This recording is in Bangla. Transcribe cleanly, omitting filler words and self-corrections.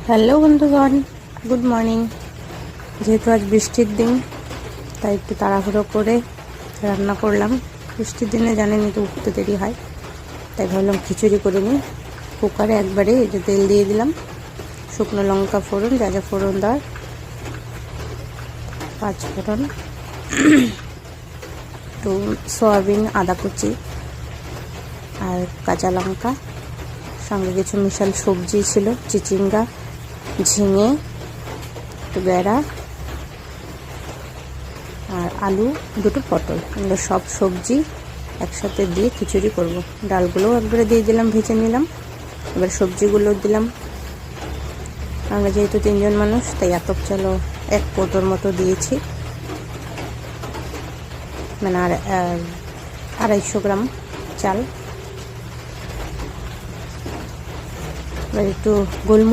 হ্যালো বন্ধুগণ, গুড মর্নিং। যেহেতু আজ বৃষ্টির দিন, তাই একটু তাড়াহুড়ো করে রান্না করলাম। বৃষ্টির দিনে জানেনই তো উঠতে দেরি হয়, তাই ভাবলাম খিচুড়ি করে নিই। কুকারে একবারে এই যে তেল দিয়ে দিলাম, শুকনো লঙ্কা ফোড়ন, যা যা ফোড়ন দেওয়ার, 5 ফোড়ন, একটু সয়াবিন, আদা কুচি আর কাঁচা লঙ্কা, সঙ্গে কিছু মিশাল সবজি ছিল, চিচিঙ্গা, ঝিঙে, একটু বেড়া আর আলু, 2টো পটল। এগুলো সব সবজি একসাথে দিয়ে খিচুড়ি করব। ডালগুলোও একবারে দিয়ে দিলাম, ভেজে নিলাম। এবার সবজিগুলো দিলাম। আমরা যেহেতু 3 জন মানুষ, তাই এত চালও 1 কোটোর মতো দিয়েছি, মানে 250 গ্রাম চাল। এবার একটু গোলমরিচ